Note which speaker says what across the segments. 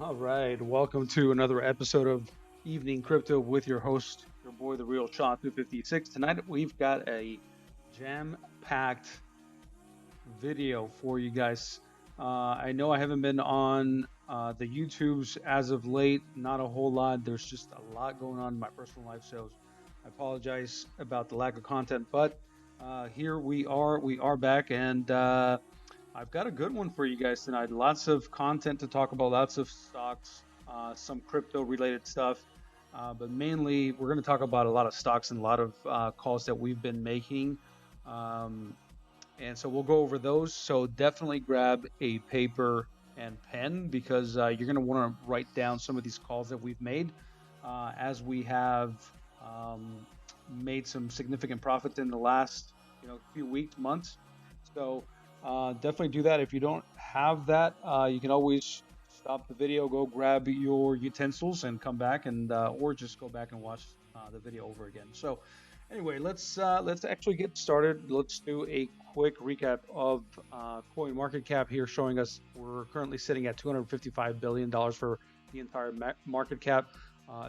Speaker 1: All right, welcome to another episode of Evening Crypto with your host, your boy, the real Shaw 256. Tonight we've got a jam-packed video for you guys. I know I haven't been on the YouTubes as of late, not a whole lot. There's just a lot going on in my personal life, so I apologize about the lack of content. But here we are. We are back, and I've got a good one for you guys tonight. Lots of content to talk about, lots of stocks, some crypto related stuff. But mainly, we're going to talk about a lot of stocks and a lot of calls that we've been making. Um, and so we'll go over those. So definitely grab a paper and pen because you're going to want to write down some of these calls that we've made as we have um, made some significant profits in the last few weeks, months. So definitely do that. If you don't have that, you can always stop the video, go grab your utensils, and come back, and or just go back and watch the video over again. So anyway, let's actually get started. Let's do a quick recap of coin market cap here, showing us we're currently sitting at $255 billion for the entire market cap,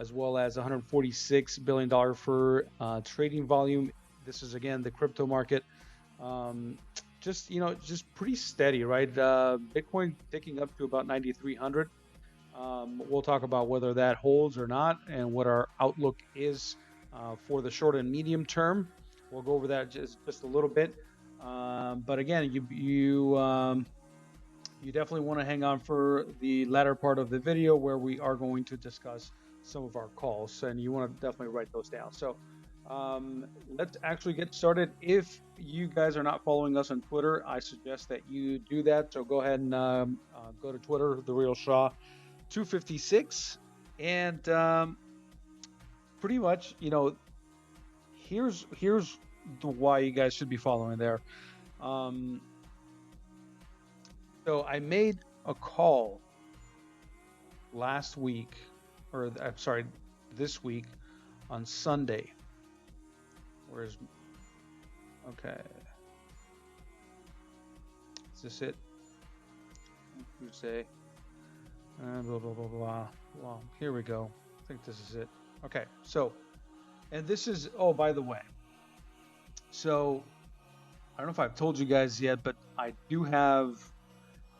Speaker 1: as well as $146 billion for trading volume. This is again the crypto market. Um, just pretty steady, right? Bitcoin ticking up to about 9,300. We'll talk about whether that holds or not, and what our outlook is for the short and medium term. We'll go over that just a little bit. But again, you definitely want to hang on for the latter part of the video where we are going to discuss some of our calls, and you want to definitely write those down. So let's actually get started. If you guys are not following us on Twitter, I suggest that you do that. So go ahead and go to Twitter, the real Shaw 256, and pretty much, here's the why you guys should be following there. Um, so I made a call last week, or I'm sorry, this week on Sunday. Where's okay? Is this it? Tuesday. Blah blah blah blah. Well, here we go. I think this is it. Okay, so and this is by the way. So I don't know if I've told you guys yet, but I do have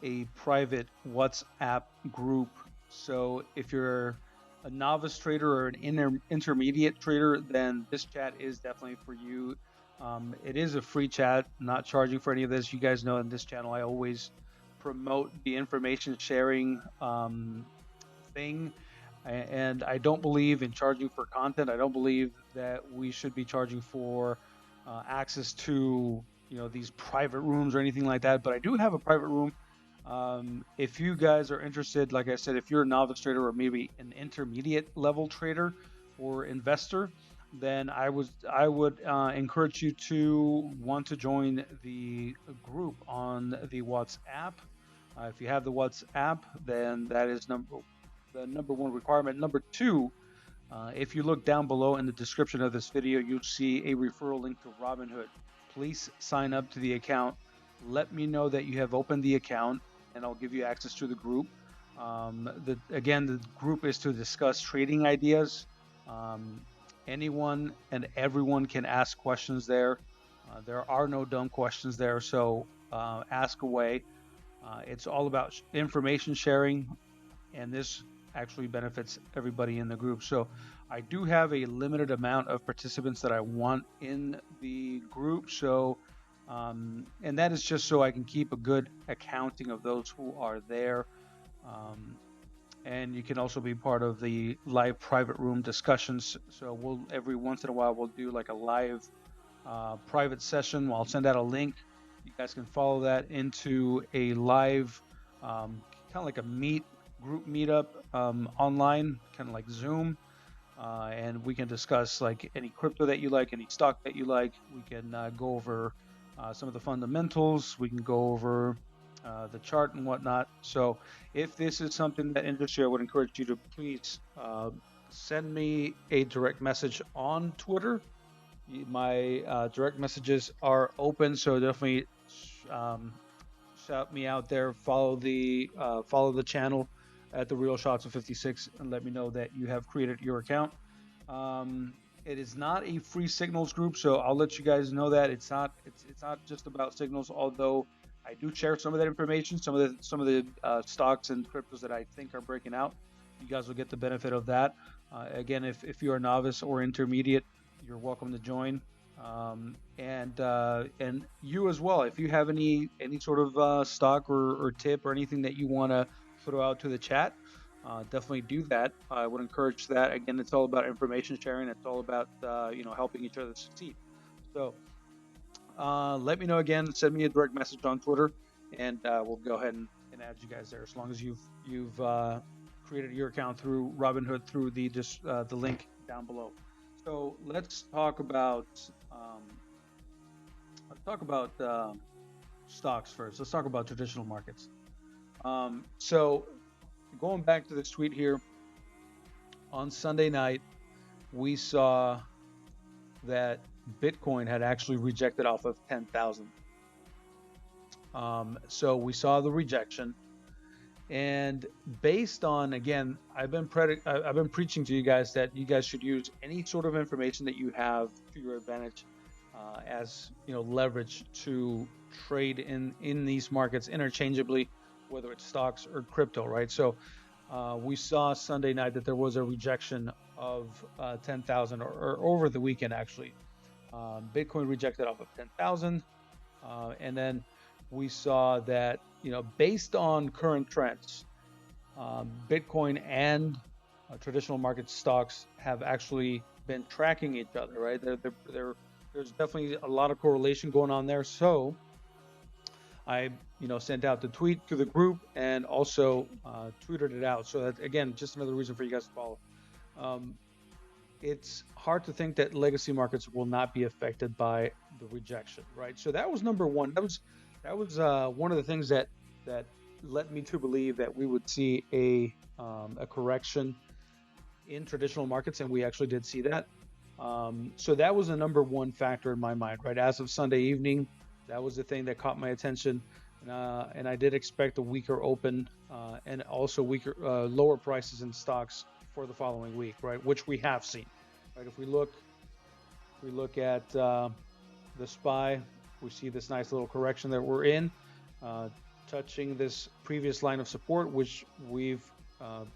Speaker 1: a private WhatsApp group. So if you're a novice trader or an intermediate trader, then this chat is definitely for you. It is a free chat, not charging for any of this. You guys know in this channel, I always promote the information sharing thing. And I don't believe in charging for content. I don't believe that we should be charging for access to these private rooms or anything like that. But I do have a private room. If you guys are interested, like I said, if you're a novice trader or maybe an intermediate level trader or investor, then I would encourage you to want to join the group on the WhatsApp. If you have the WhatsApp, then that is the number one requirement. Number two, if you look down below in the description of this video, you'll see a referral link to Robinhood. Please sign up to the account. Let me know that you have opened the account, and I'll give you access to the group. Again, the group is to discuss trading ideas. Anyone and everyone can ask questions there. There are no dumb questions there, so ask away. It's all about information sharing, and this actually benefits everybody in the group. So I do have a limited amount of participants that I want in the group. So and that is just so I can keep a good accounting of those who are there. And you can also be part of the live private room discussions. So we'll every once in a while we'll do like a live private session. I'll send out a link. You guys can follow that into a live kind of like a group meetup online, kind of like Zoom. And we can discuss like any crypto that you like, any stock that you like. We can go over some of the fundamentals. We can go over the chart and whatnot. So if this is something that interests you, I would encourage you to please send me a direct message on Twitter. My direct messages are open, so definitely shout me out there. Follow the channel at the Real Shots of 56 and let me know that you have created your account. It is not a free signals group, so I'll let you guys know that it's not just about signals. Although I do share some of that information, some of the stocks and cryptos that I think are breaking out. You guys will get the benefit of that. Again, if you're a novice or intermediate, you're welcome to join. And you as well, if you have any sort of stock or tip or anything that you want to throw out to the chat, definitely do that. I would encourage that. Again, it's all about information sharing. It's all about helping each other succeed. So let me know again. Send me a direct message on Twitter, and we'll go ahead and add you guys there. As long as you've created your account through Robinhood through the link down below. So let's talk about stocks first. Let's talk about traditional markets. So going back to this tweet here, on Sunday night, we saw that Bitcoin had actually rejected off of 10,000. So we saw the rejection, and based on, again, I've been preaching to you guys that you guys should use any sort of information that you have to your advantage as leverage to trade in these markets interchangeably, whether it's stocks or crypto, right? So we saw Sunday night that there was a rejection of 10,000, or over the weekend actually. Bitcoin rejected off of 10,000, and then we saw that based on current trends, Bitcoin and traditional market stocks have actually been tracking each other, right? There's definitely a lot of correlation going on there. So I sent out the tweet to the group and also tweeted it out. So that, again, just another reason for you guys to follow. It's hard to think that legacy markets will not be affected by the rejection, right? So that was number one. That was one of the things that led me to believe that we would see a correction in traditional markets, and we actually did see that. So that was the number one factor in my mind, right? As of Sunday evening, that was the thing that caught my attention, and I did expect a weaker open and also lower prices in stocks for the following week, right? Which we have seen, right? If we look at the SPY, we see this nice little correction that we're in, touching this previous line of support, which we've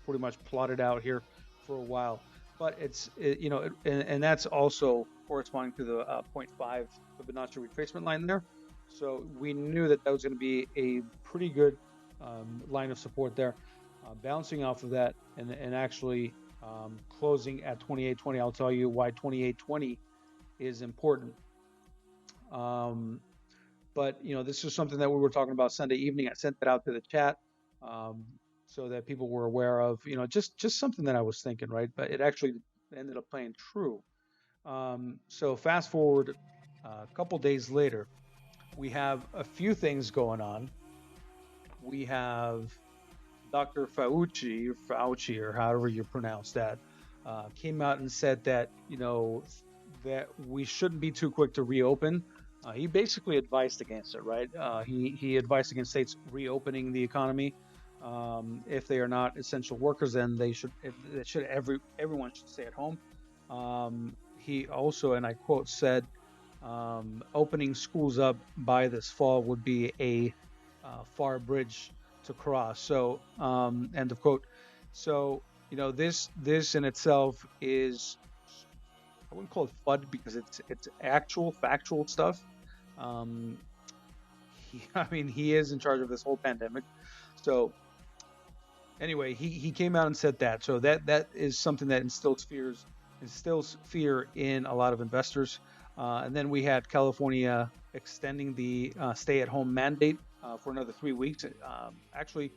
Speaker 1: pretty much plotted out here for a while. But and that's also corresponding to the 0.5 Fibonacci retracement line there. So we knew that was going to be a pretty good line of support there, bouncing off of that and actually closing at 28.20. I'll tell you why 28.20 is important. But this is something that we were talking about Sunday evening. I sent that out to the chat so that people were aware of, just something that I was thinking, right? But it actually ended up playing true. So fast forward a couple days later, we have a few things going on. We have Dr. Fauci, or however you pronounce that, came out and said that that we shouldn't be too quick to reopen. He basically advised against it, right? He advised against states reopening the economy. If they are not essential workers, then everyone should stay at home. He also, and I quote, said, opening schools up by this fall would be a far bridge to cross. So, end of quote. So, this in itself is, I wouldn't call it FUD because it's actual factual stuff. He is in charge of this whole pandemic. So anyway, he came out and said that. So that is something that instills fear in a lot of investors. And then we had California extending the stay-at-home mandate for another 3 weeks. Actually,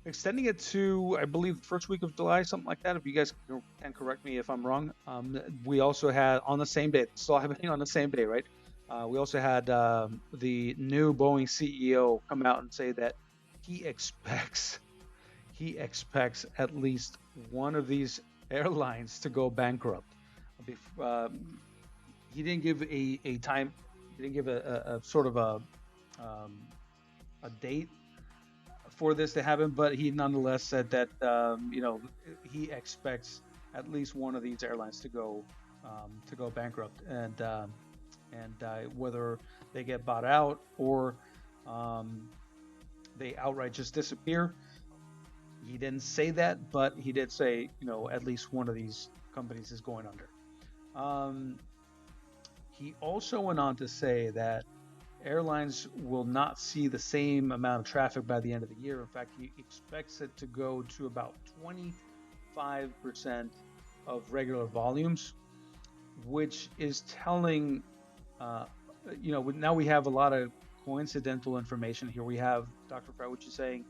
Speaker 1: extending it to, I believe, the first week of July, something like that. If you guys can correct me if I'm wrong. We also had on the same day, still happening on the same day, right? We also had the new Boeing CEO come out and say that he expects at least one of these airlines to go bankrupt. He didn't give a time. He didn't give a sort of a date for this to happen, but he nonetheless said that he expects at least one of these airlines to go bankrupt, and whether they get bought out or they outright just disappear. He didn't say that, but he did say, at least one of these companies is going under. He also went on to say that airlines will not see the same amount of traffic by the end of the year. In fact, he expects it to go to about 25% of regular volumes, which is telling, now we have a lot of coincidental information here. We have Dr. Fauci saying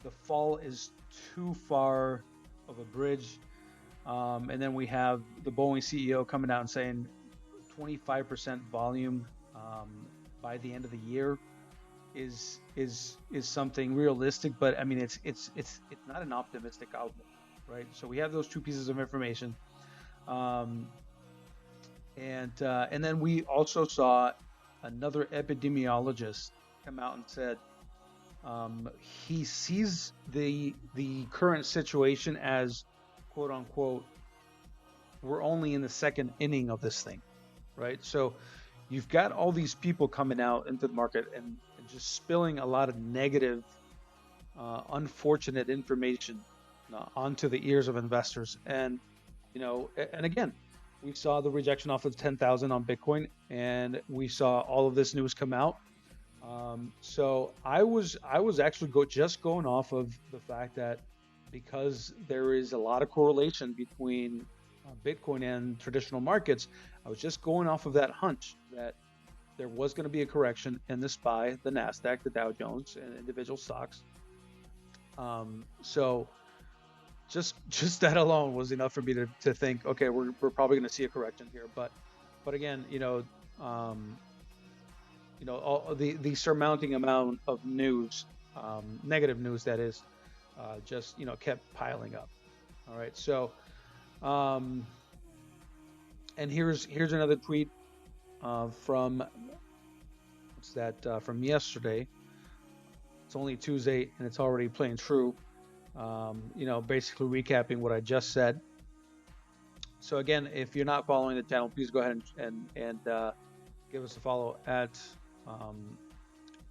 Speaker 1: the fall is too far of a bridge. And then we have the Boeing CEO coming out and saying 25% volume by the end of the year is something realistic, but I mean it's not an optimistic outlook, right? So we have those two pieces of information, and then we also saw another epidemiologist come out and said he sees the current situation as, quote unquote, we're only in the second inning of this thing, right? So you've got all these people coming out into the market and just spilling a lot of negative, unfortunate information onto the ears of investors. And, and again, we saw the rejection off of 10,000 on Bitcoin, and we saw all of this news come out. So I was actually just going off of the fact that because there is a lot of correlation between Bitcoin and traditional markets, I was just going off of that hunch that there was going to be a correction in the SPY, the NASDAQ, the Dow Jones, and individual stocks. So just that alone was enough for me to think, okay, we're probably going to see a correction here. But again, all the surmounting amount of news, negative news that is, just kept piling up. All right, so and here's another tweet from from yesterday. It's only Tuesday and it's already playing true. Basically recapping what I just said. So again, if you're not following the channel, please go ahead and give us a follow at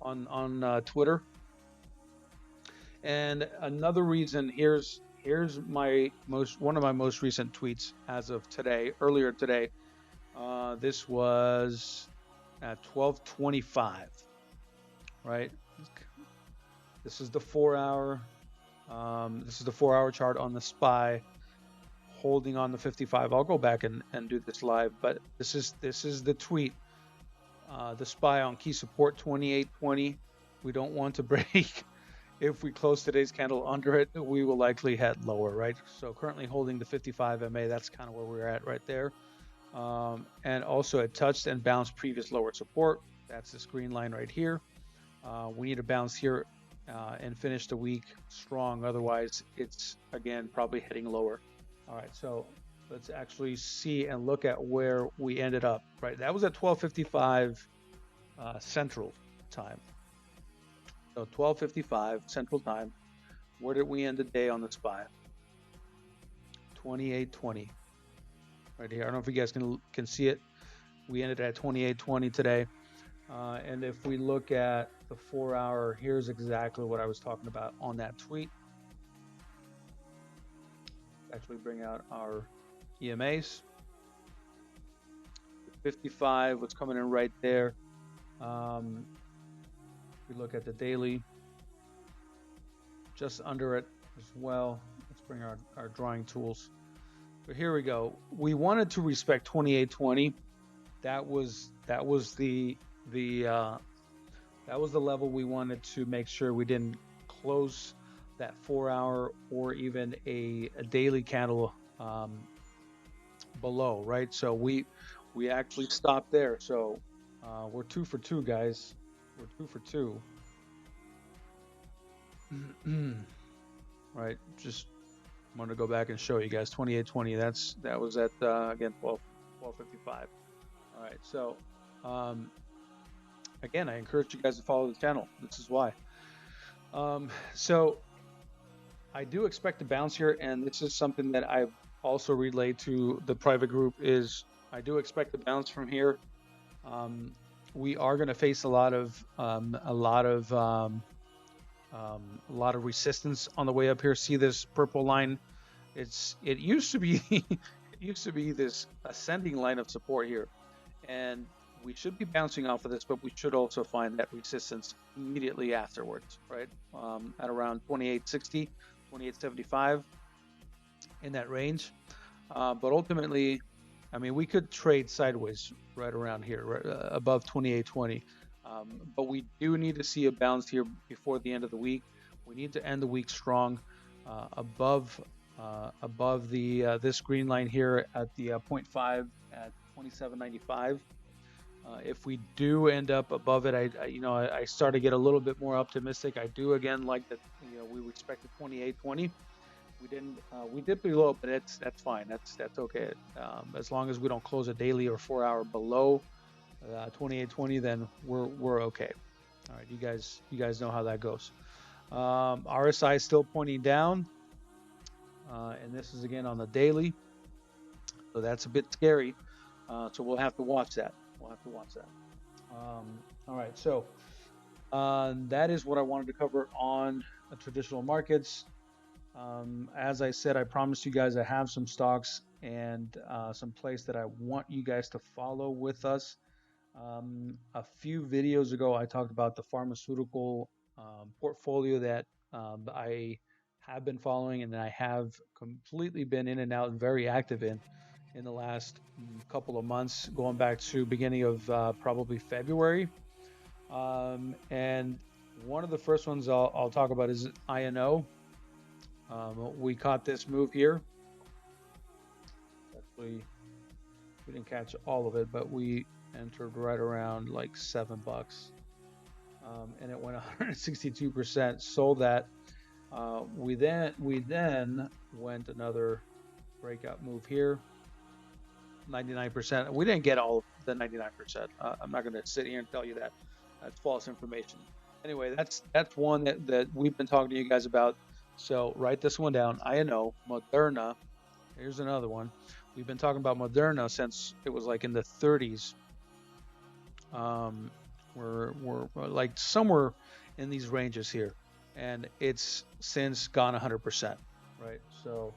Speaker 1: on Twitter. And another reason, here's one of my most recent tweets as of today, earlier today. This was at 12:25, right? This is the 4-hour. This is the 4-hour chart on the SPY, holding on the 55. I'll go back and do this live, but this is the tweet. The SPY on key support 28.20. We don't want to break. If we close today's candle under it, we will likely head lower, right? So currently holding the 55 MA. That's kind of where we're at right there. And also it touched and bounced previous lower support. That's this green line right here. We need to bounce here and finish the week strong. Otherwise, it's again probably heading lower. All right, so let's actually see and look at where we ended up. Right, that was at 12:55 Central Time. So 12:55 Central Time. Where did we end the day on the SPY? 28.20. Right here. I don't know if you guys can see it. We ended at 28.20 today. And if we look at the 4-hour, here's exactly what I was talking about on that tweet. Actually bring out our EMAs. 55, what's coming in right there. We look at the daily, just under it as well. Let's bring our drawing tools. But here we go. We wanted to respect 28.20. That was the level we wanted to make sure we didn't close that 4-hour or even a daily candle below, right? So we actually stopped there. So we're 2 for 2, guys. We're 2 for 2. Right, just wanted to go back and show you guys 28.20. That was at again 12:55. All right, so again, I encourage you guys to follow the channel. This is why. So I do expect to bounce here, and this is something that I've also relayed to the private group. Is I do expect to bounce from here. Um, we are going to face a lot of resistance on the way up here. See this purple line? It used to be it used to be this ascending line of support here, and we should be bouncing off of this, but we should also find that resistance immediately afterwards, right? At around 2860, 2875 in that range. But ultimately, I mean, we could trade sideways right around here, right, above 2820. But we do need to see a bounce here before the end of the week. We need to end the week strong, above the this green line here at the 0.5 at 2795. If we do end up above it, I start to get a little bit more optimistic. I do again like that. We expected 2820. We didn't. We dipped below, but that's fine. That's okay. As long as we don't close a daily or 4 hour below 2820, then we're okay. All right, you guys know how that goes. RSI is still pointing down, and this is again on the daily, so that's a bit scary. So we'll have to watch that. We'll have to watch that. All right, so that is what I wanted to cover on traditional markets. As I said, I promised you guys I have some stocks and some place that I want you guys to follow with us. A few videos ago, I talked about the pharmaceutical portfolio that I have been following and I have completely been in and out and very active in the last couple of months, going back to beginning of probably February. And one of the first ones I'll talk about is INO. We caught this move here. Actually, we didn't catch all of it, but we entered right around like $7, and it went 162%. Sold that. We then went another breakout move here. 99%. We didn't get all the 99%. I'm not going to sit here and tell you that. That's false information. Anyway, that's one that we've been talking to you guys about. So write this one down. INO, Moderna. Here's another one. We've been talking about Moderna since it was like in the 30s. We're like somewhere in these ranges here, and it's since gone 100%, right? So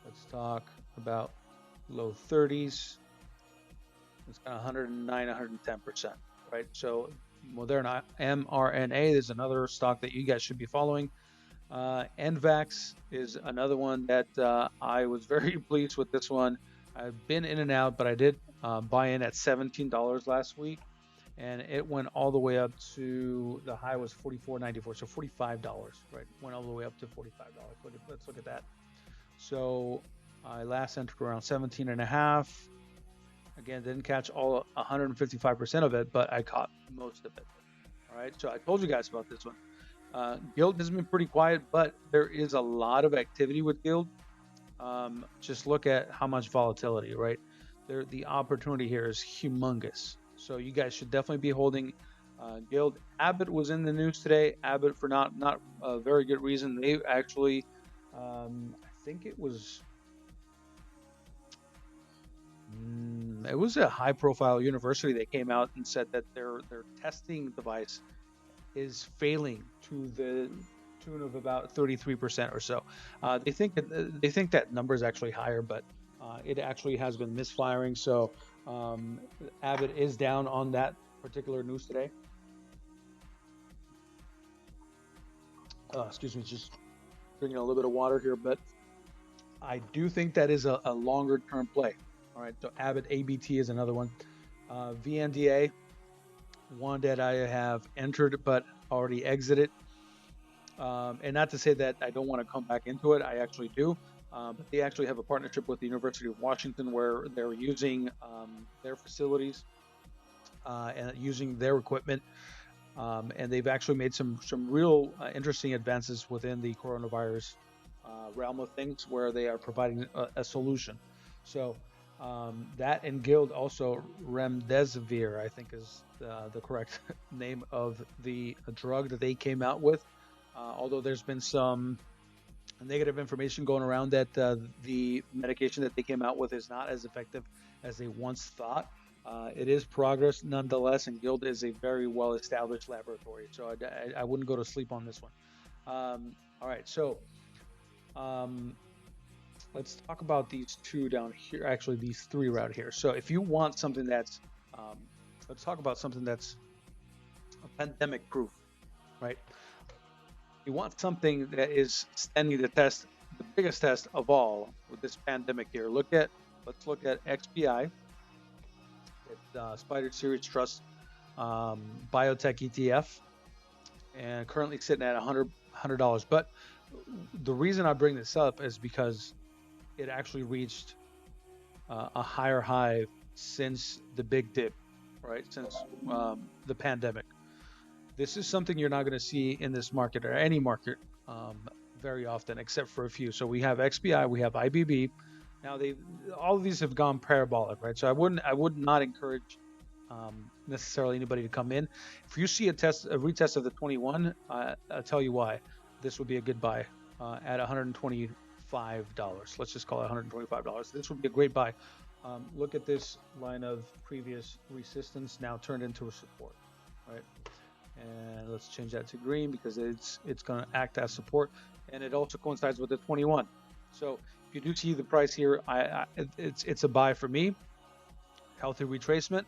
Speaker 1: let's talk about low 30s. It's got 109, 110%, right? So Moderna, mRNA is another stock that you guys should be following. NVAX is another one that I was very pleased with this one. I've been in and out, but I did buy in at $17 last week, and it went all the way up to the high was $44.94, so $45, right? Went all the way up to $45. Let's look at that. So I last entered around 17 and a half. Again, didn't catch all 155% of it, but I caught most of it. All right, so I told you guys about this one. Guild has been pretty quiet, but there is a lot of activity with Guild. Just look at how much volatility, right? The opportunity here is humongous. So you guys should definitely be holding Guild. Abbott was in the news today. Abbott for not a very good reason. They actually, I think it was a high-profile university that came out and said that their testing device is failing to the tune of about 33% or so. They think that number is actually higher, but it actually has been misfiring. So Abbott is down on that particular news today. Excuse me, just drinking a little bit of water here, but I do think that is a longer term play. All right, so Abbott ABT is another one. VNDA, one that I have entered but already exited. And not to say that I don't want to come back into it, I actually do. But they actually have a partnership with the University of Washington where they're using their facilities and using their equipment. And they've actually made some real interesting advances within the coronavirus realm of things where they are providing a solution. So that and Guild also remdesivir, I think is the correct name of the drug that they came out with. although there's been some negative information going around that the medication that they came out with is not as effective as they once thought. It is progress nonetheless, and Guild is a very well-established laboratory, so I wouldn't go to sleep on this one. All right, so let's talk about these two down here, actually these three right here. So if you want something that's, let's talk about something that's pandemic proof, right? You want something that is standing the test, the biggest test of all with this pandemic here. Let's look at XPI. It's Spider Series Trust Biotech ETF, and currently sitting at $100. But the reason I bring this up is because it actually reached a higher high since the big dip, right? Since the pandemic. This is something you're not going to see in this market or any market very often, except for a few. So we have XBI, we have IBB. Now all of these have gone parabolic, right? So I would not encourage necessarily anybody to come in. If you see a retest of the 21, I'll tell you why. This would be a good buy at $125. Let's just call it $125. This would be a great buy. Look at this line of previous resistance now turned into a support, right? And let's change that to green because it's going to act as support, and it also coincides with the 21. So if you do see the price here, it's a buy for me. Healthy retracement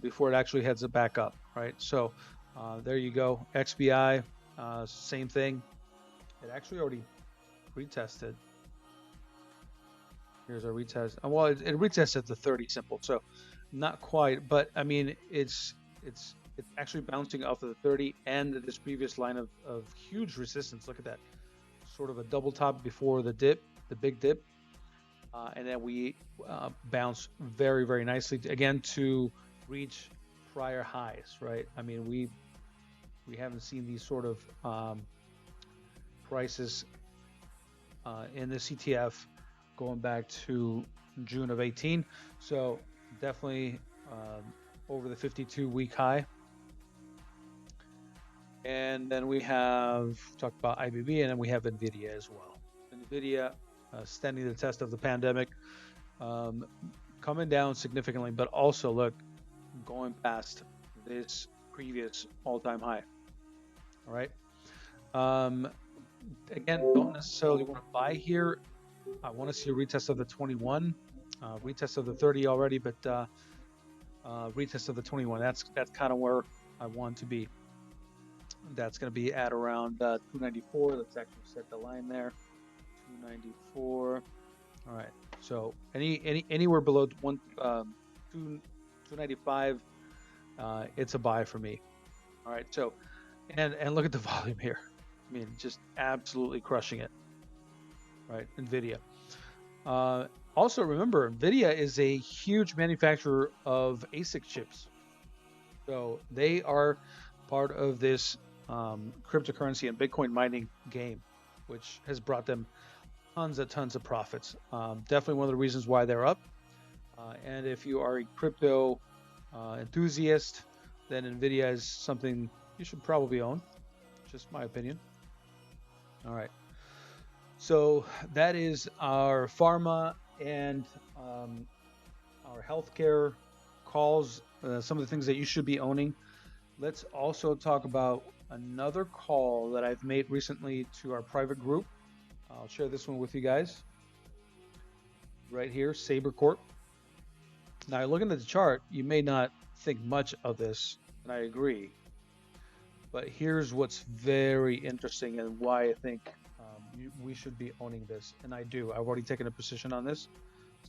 Speaker 1: before it actually heads back up, right? So there you go. XBI, same thing. It actually already retested. Here's a retest. Well, it retested the 30 simple, so not quite, but I mean it's actually bouncing off of the 30 and this previous line of huge resistance. Look at that, sort of a double top before the dip, the big dip, and then we bounce very, very nicely again to reach prior highs, right? I mean, we haven't seen these sort of prices in the CTF going back to June of 18. So definitely over the 52-week high. And then we have talked about IBB, and then we have NVIDIA as well. NVIDIA standing the test of the pandemic, coming down significantly, but also look, going past this previous all-time high. All right. Again, don't necessarily want to buy here. I want to see a retest of the 21, retest of the 30 already, but retest of the 21. That's kind of where I want to be. That's going to be at around 294. Let's actually set the line there. 294. All right. So anywhere below 295, it's a buy for me. All right. So and look at the volume here. I mean, just absolutely crushing it. Right. NVIDIA. Also, remember, NVIDIA is a huge manufacturer of ASIC chips. So they are part of this cryptocurrency and Bitcoin mining game, which has brought them tons of profits. Definitely one of the reasons why they're up. And if you are a crypto enthusiast, then NVIDIA is something you should probably own. Just my opinion. All right. So that is our pharma and our healthcare calls, some of the things that you should be owning. Let's also talk about another call that I've made recently to our private group. I'll share this one with you guys. Right here, Saber Corp. Now, looking at the chart, you may not think much of this, and I agree. But here's what's very interesting and why I think we should be owning this, and I do. I've already taken a position on this.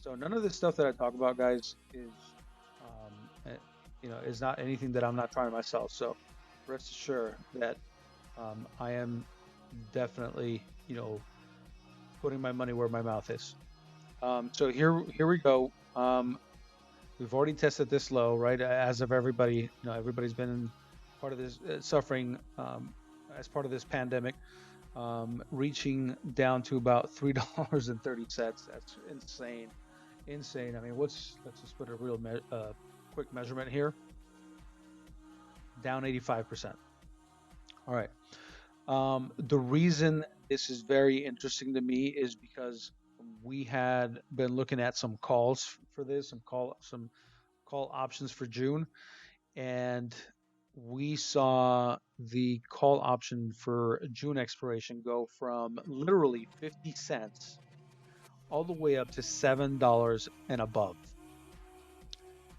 Speaker 1: So none of this stuff that I talk about, guys, is not anything that I'm not trying myself. So rest assured that I am definitely, putting my money where my mouth is. So here we go. We've already tested this low, right? As of everybody, everybody's been part of this suffering as part of this pandemic. Reaching down to about $3.30. That's insane. I mean, let's just put a real quick measurement here. Down 85%. All right. The reason this is very interesting to me is because we had been looking at some calls for this, some call options for June, and we saw the call option for June expiration go from literally 50 cents all the way up to $7 and above.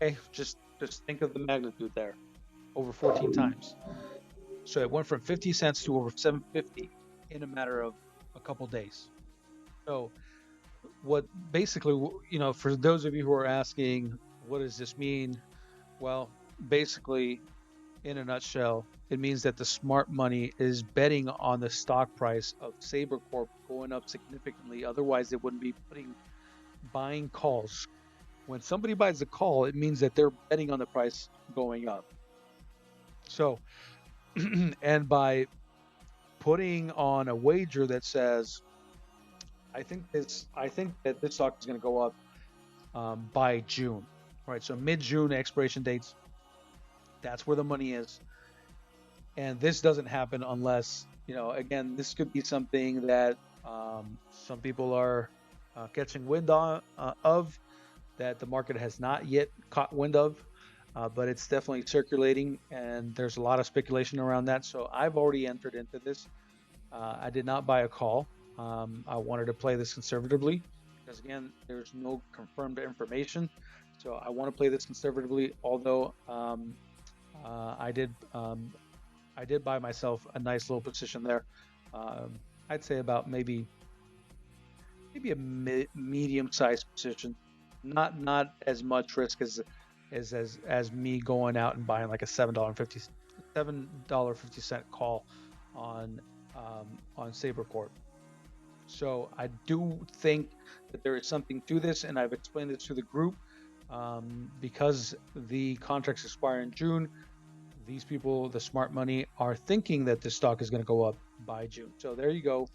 Speaker 1: Okay, just think of the magnitude there, over 14 times. So it went from 50 cents to over 750 in a matter of a couple days. So what basically, for those of you who are asking, what does this mean? Well, basically, in a nutshell, it means that the smart money is betting on the stock price of Saber Corp going up significantly. Otherwise, they wouldn't be buying calls. When somebody buys a call, it means that they're betting on the price going up. So, and by putting on a wager that says, I think that this stock is going to go up by June, right? So mid-June expiration dates. That's where the money is, and this doesn't happen unless, again, this could be something that some people are catching wind of, that the market has not yet caught wind of, but it's definitely circulating, and there's a lot of speculation around that. So I've already entered into this. I did not buy a call. I wanted to play this conservatively because, again, there's no confirmed information. So I want to play this conservatively, although I did buy myself a nice little position there. I'd say about maybe a medium-sized position, not as much risk as me going out and buying like a $7.50 call on Saber Corp. So I do think that there is something to this, and I've explained it to the group. Because the contracts expire in June, these people, the smart money, are thinking that this stock is going to go up by June. So there you go.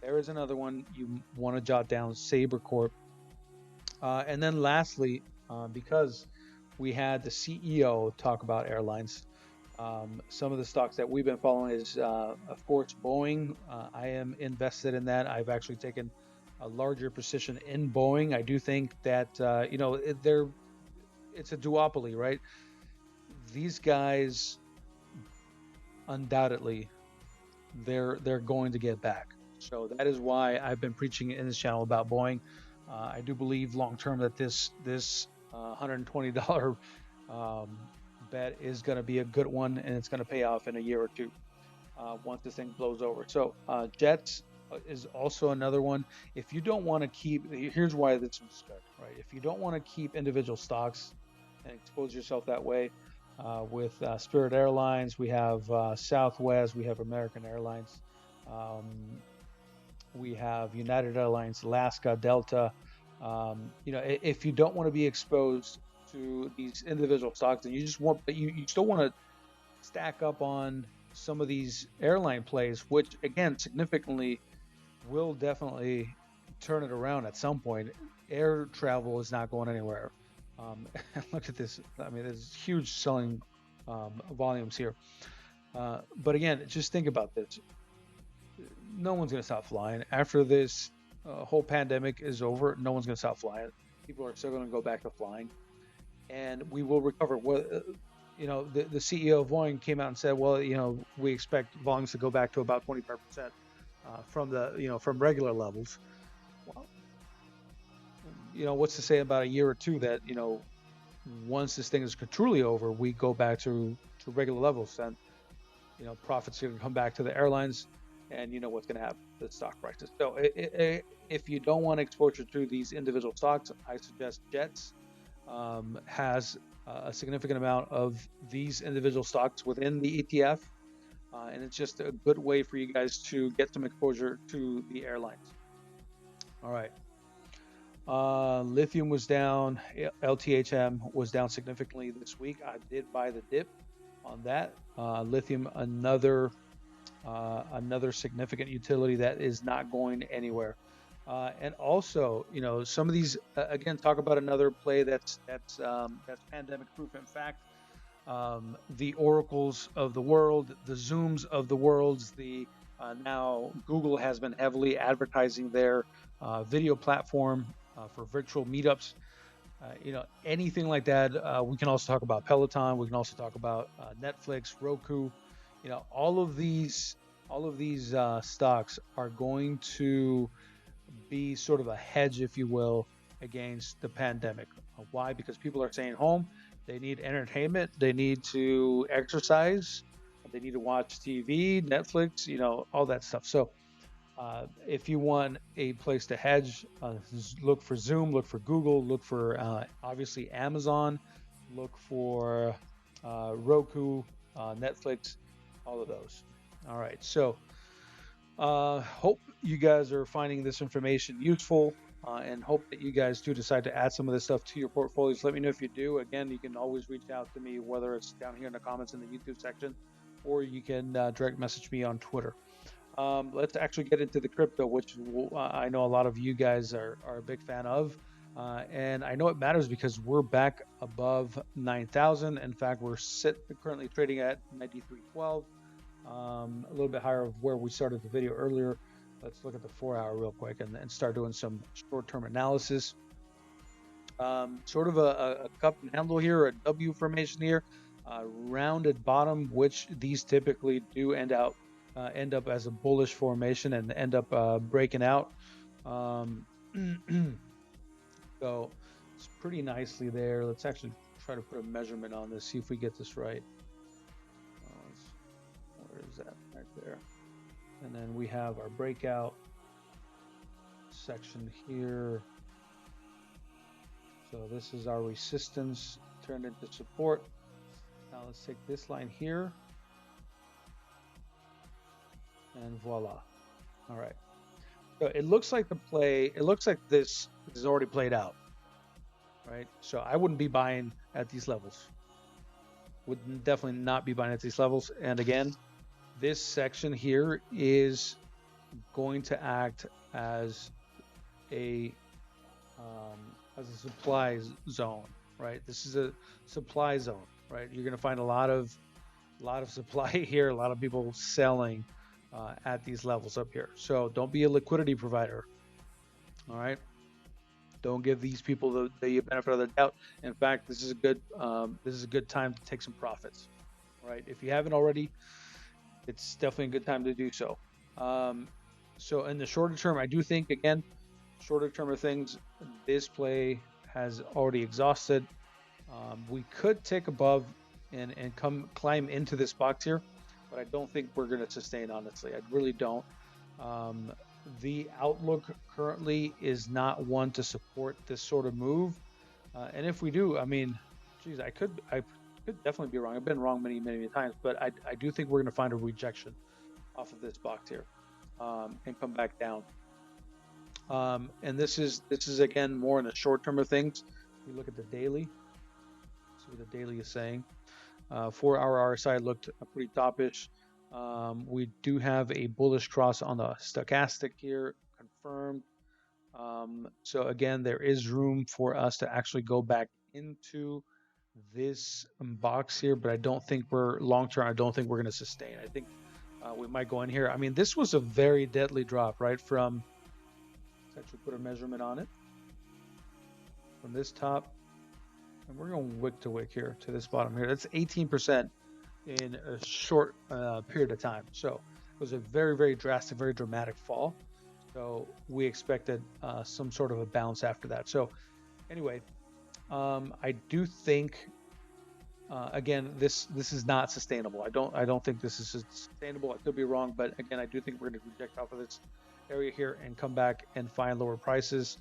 Speaker 1: There is another one you want to jot down, Saber Corp. And then lastly, because we had the CEO talk about airlines, some of the stocks that we've been following is, of course, Boeing. I am invested in that. I've actually taken a larger position in Boeing. I do think that, it's a duopoly, right? These guys, undoubtedly, they're going to get back. So that is why I've been preaching in this channel about Boeing. I do believe long term that this $120 bet is going to be a good one, and it's going to pay off in a year or two once this thing blows over. So Jets is also another one. If you don't want to keep, here's why this is good, right? If you don't want to keep individual stocks and expose yourself that way, with Spirit Airlines, we have Southwest, we have American Airlines, we have United Airlines, Alaska, Delta. If you don't want to be exposed to these individual stocks, and you still want to stack up on some of these airline plays, which again significantly will definitely turn it around at some point. Air travel is not going anywhere. Look at this. I mean, there's huge selling volumes here. But again, just think about this. No one's going to stop flying. After this whole pandemic is over, no one's going to stop flying. People are still going to go back to flying, and we will recover. The CEO of Boeing came out and said, well, we expect volumes to go back to about 25% from regular levels. Well, what's to say about a year or two that, once this thing is truly over, we go back to regular levels, and, profits are going to come back to the airlines, and what's going to happen to the stock prices. So if you don't want exposure to these individual stocks, I suggest Jets has a significant amount of these individual stocks within the ETF, and it's just a good way for you guys to get some exposure to the airlines. All right. Lithium was down. LTHM was down significantly this week. I did buy the dip on that. Lithium, another significant utility that is not going anywhere. And also, some of these, again, talk about another play that's pandemic proof. In fact, the Oracles of the world, the Zooms of the world, the Now, Google has been heavily advertising their video platform for virtual meetups. Anything like that. We can also talk about Peloton. We can also talk about Netflix, Roku. All of these stocks are going to be sort of a hedge, if you will, against the pandemic. Why? Because people are staying home. They need entertainment. They need to exercise. They need to watch TV, Netflix, all that stuff. So if you want a place to hedge, look for Zoom, look for Google, look for obviously Amazon, look for Roku, Netflix, all of those. All right. So hope you guys are finding this information useful and hope that you guys do decide to add some of this stuff to your portfolios. Let me know if you do. Again, you can always reach out to me, whether it's down here in the comments in the YouTube section, or you can direct message me on Twitter. Let's actually get into the crypto, which I know a lot of you guys are a big fan of. And I know it matters because we're back above 9,000. In fact, we're currently trading at 93.12, a little bit higher of where we started the video earlier. Let's look at the 4-hour real quick and start doing some short-term analysis. Sort of a cup and handle here, a W formation here, rounded bottom, which these typically do end up as a bullish formation and end up breaking out. So it's pretty nicely there. Let's actually try to put a measurement on this, see if we get this right. Where is that? Right there. And then we have our breakout section here. So this is our resistance turned into support. Now let's take this line here. And voila. All right. So it looks like this is already played out, right? So I wouldn't be buying at these levels. Would definitely not be buying at these levels. And again, this section here is going to act as a supply zone, right? This is a supply zone, right? You're going to find a lot of supply here, a lot of people selling at these levels up here. So don't be a liquidity provider. All right. Don't give these people the benefit of the doubt. In fact, this is a good time to take some profits. All right. If you haven't already, it's definitely a good time to do so. So in the shorter term, I do think, again, shorter term of things, this play has already exhausted. We could tick above and climb into this box here, but I don't think we're going to sustain, honestly. I really don't. The outlook currently is not one to support this sort of move. And if we do, I mean, geez, I could definitely be wrong. I've been wrong many, many times, but I do think we're going to find a rejection off of this box here and come back down. And this is again more in the short term of things. We look at the daily. See what the daily is saying. 4-hour RSI looked pretty toppish. We do have a bullish cross on the stochastic here, confirmed. So again, there is room for us to actually go back into this box here, but I don't think we're long term. I don't think we're going to sustain. I think we might go in here. I mean, this was a very deadly drop, right? Let's actually put a measurement on it from this top. And we're going wick to wick here to this bottom here. That's 18% in a short period of time. So it was a very, very drastic, very dramatic fall. So we expected some sort of a bounce after that. So anyway, I do think, again, this is not sustainable. I don't think this is sustainable. I could be wrong, but again, I do think we're going to reject off of this area here and come back and find lower prices.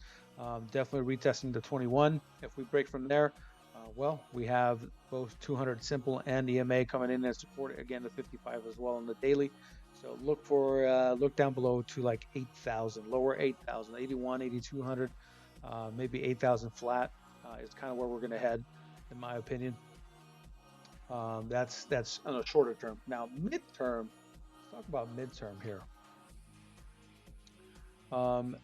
Speaker 1: Definitely retesting the 21. If we break from there, well, we have both 200 simple and EMA coming in as support, again the 55 as well on the daily. So look down below to like 8,000, lower 8,000, 81, 8,200, maybe 8,000 flat is kind of where we're going to head, in my opinion. That's on a shorter term. Now midterm, let's talk about midterm here.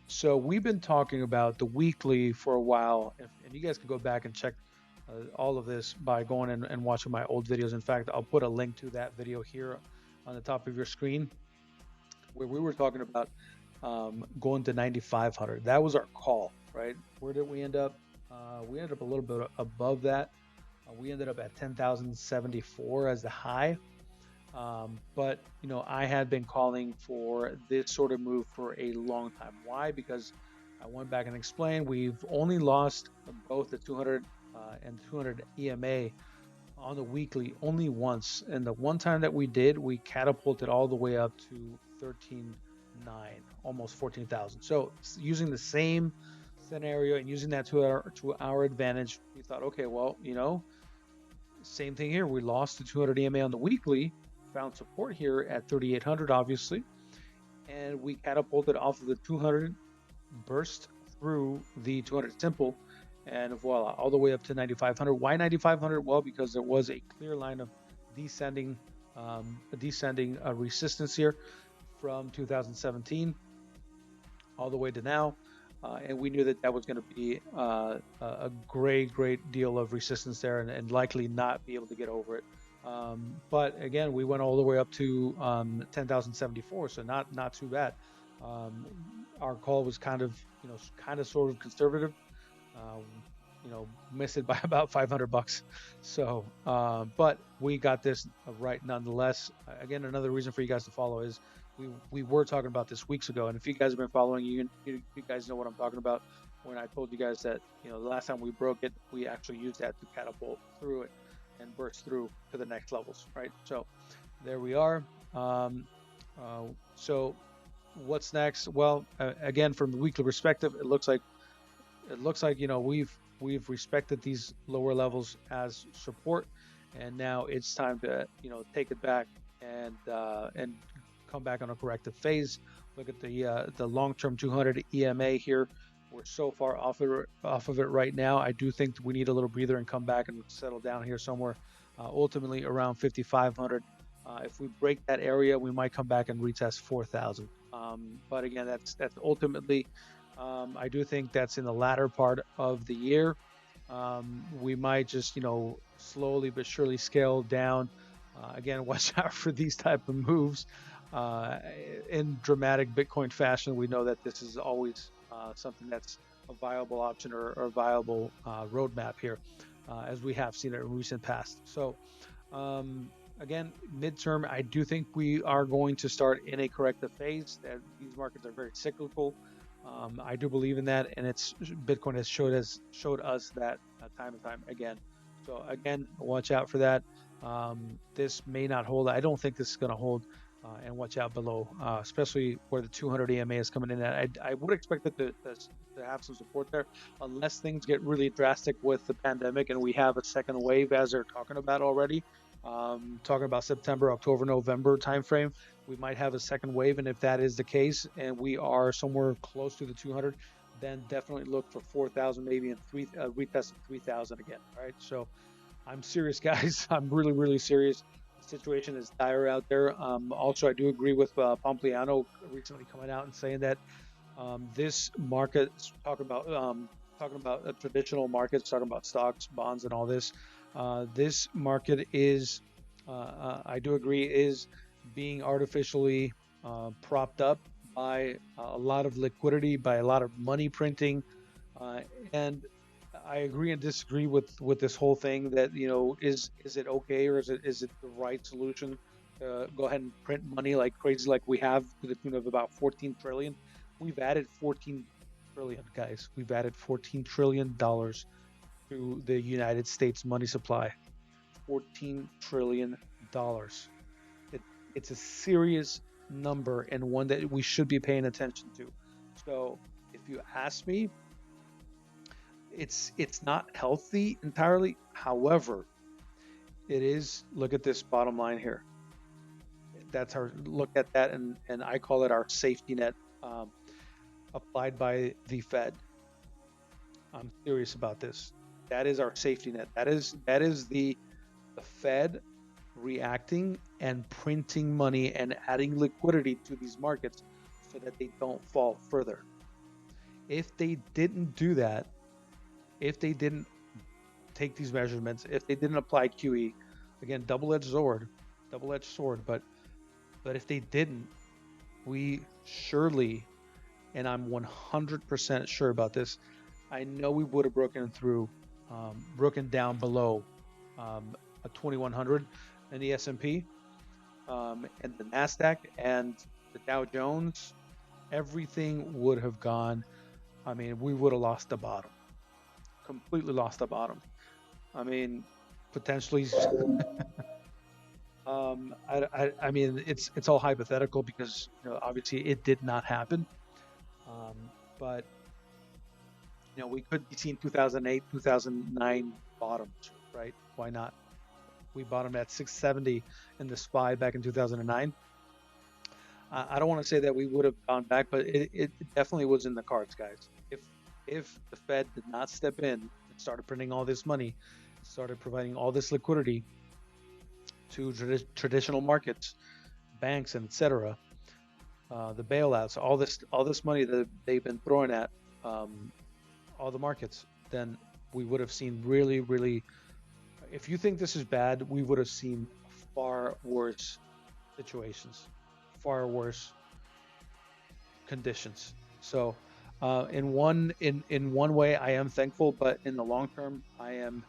Speaker 1: So we've been talking about the weekly for a while, and you guys can go back and check all of this by going in and watching my old videos. In fact, I'll put a link to that video here on the top of your screen. where we were talking about going to 9,500. That was our call, right? Where did we end up? We ended up a little bit above that. We ended up at 10,074 as the high. But I had been calling for this sort of move for a long time. Why? Because I went back and explained we've only lost both the 200 and 200 EMA on the weekly only once, and the one time that we did, we catapulted all the way up to 13.9, almost 14,000. So using the same scenario and using that to our advantage, we thought, okay, well, same thing here. We lost the 200 EMA on the weekly, found support here at 3,800, obviously, and we catapulted off of the 200, burst through the 200 simple, and voila, all the way up to 9,500. Why 9,500? Well, because there was a clear line of descending resistance here from 2017 all the way to now. And we knew that was going to be a great deal of resistance there, and likely not be able to get over it. But again, we went all the way up to 10,074, so not too bad. Our call was kind of sort of conservative. Missed it by about $500. So, but we got this right nonetheless. Again, another reason for you guys to follow is we were talking about this weeks ago, and if you guys have been following, you guys know what I'm talking about. When I told you guys that the last time we broke it, we actually used that to catapult through it and burst through to the next levels, right? So there we are. So what's next? Well, again, from the weekly perspective, it looks like we've respected these lower levels as support, and now it's time to take it back and come back on a corrective phase. Look at the long-term 200 EMA here. We're so far off of it right now. I do think we need a little breather and come back and settle down here somewhere, ultimately around 5,500. If we break that area, we might come back and retest 4,000. But again, that's ultimately. I do think that's in the latter part of the year. We might just slowly but surely scale down. Again, watch out for these type of moves in dramatic Bitcoin fashion. We know that this is always something that's a viable option or a viable roadmap here, as we have seen it in recent past. So again, midterm, I do think we are going to start in a corrective phase. That these markets are very cyclical. I do believe in that, and Bitcoin has showed us that time and time again. So again, watch out for that. This may not hold. I don't think this is going to hold, and watch out below, especially where the 200 EMA is coming in at. I would expect it to have some support there, unless things get really drastic with the pandemic and we have a second wave, as they're talking about already. Talking about September, October, November timeframe, we might have a second wave, and if that is the case and we are somewhere close to the 200, then definitely look for 4,000, maybe, and retest 3,000 again. All right, so I'm serious, guys. I'm really serious. The situation is dire out there. Also, I do agree with Pompliano recently coming out and saying that this market, talking about traditional markets, talking about stocks, bonds, and all this. This market is, I do agree, is being artificially propped up by a lot of liquidity, by a lot of money printing, and I agree and disagree with this whole thing. That is it okay, or is it the right solution to go ahead and print money like crazy, like we have, to the tune of about 14 trillion? We've added 14 trillion, guys. We've added $14 trillion to the United States money supply. $14 trillion. It's a serious number, and one that we should be paying attention to. So if you ask me, it's not healthy entirely. However, it is. Look at this bottom line here. That's our look at that, and I call it our safety net, applied by the Fed. I'm serious about this. That is our safety net. That is the Fed reacting and printing money and adding liquidity to these markets so that they don't fall further. If they didn't do that, if they didn't take these measurements, if they didn't apply QE, again, double-edged sword, but if they didn't, we surely, and I'm 100% sure about this, I know we would have broken down below a 2100 in the S&P, and the NASDAQ and the Dow Jones. Everything would have gone. I mean, we would have lost the bottom, completely lost the bottom. I mean, potentially. I mean, it's all hypothetical because obviously it did not happen. But we could be seeing 2008, 2009 bottoms, right? Why not? We bottomed at 670 in the SPY back in 2009. I don't want to say that we would have gone back, but it definitely was in the cards, guys. If the Fed did not step in and started printing all this money, started providing all this liquidity to traditional markets, banks, and etc., the bailouts, all this money that they've been throwing at all the markets, then we would have seen really, really. If you think this is bad, we would have seen far worse situations, far worse conditions. So, in one way, I am thankful, but in the long term, I am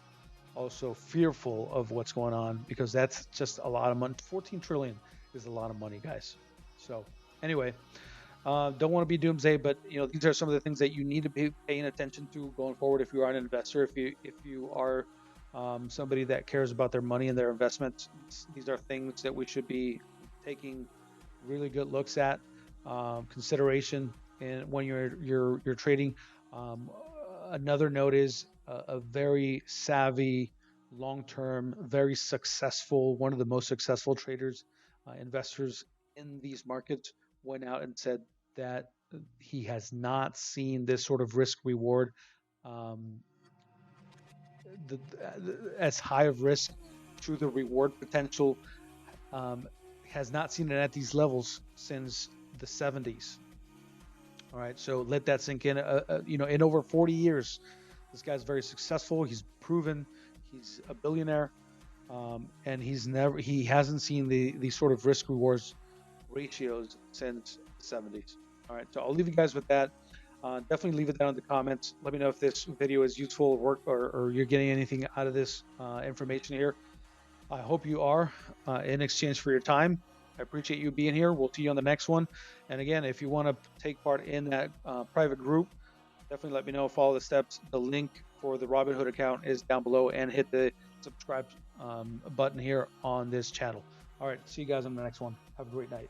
Speaker 1: also fearful of what's going on, because that's just a lot of money. 14 trillion is a lot of money, guys. So anyway, don't want to be doomsday, but these are some of the things that you need to be paying attention to going forward. If you are an investor, if you are somebody that cares about their money and their investments, these are things that we should be taking really good looks at, consideration, and when you're trading. Another note is a very savvy, long-term, very successful, one of the most successful traders, investors in these markets, went out and said that he has not seen this sort of risk reward, as high of risk to the reward potential, has not seen it at these levels since the 70s. All right, so let that sink in. In over 40 years, this guy's very successful. He's proven he's a billionaire, and he hasn't seen the sort of risk rewards ratios since the 70s. All right, so I'll leave you guys with that. Definitely leave it down in the comments. Let me know if this video is useful, or you're getting anything out of this information here. I hope you are, in exchange for your time. I appreciate you being here. We'll see you on the next one. And again, if you want to take part in that private group, definitely let me know. Follow the steps. The link for the Robinhood account is down below, and hit the subscribe button here on this channel. All right, see you guys on the next one. Have a great night.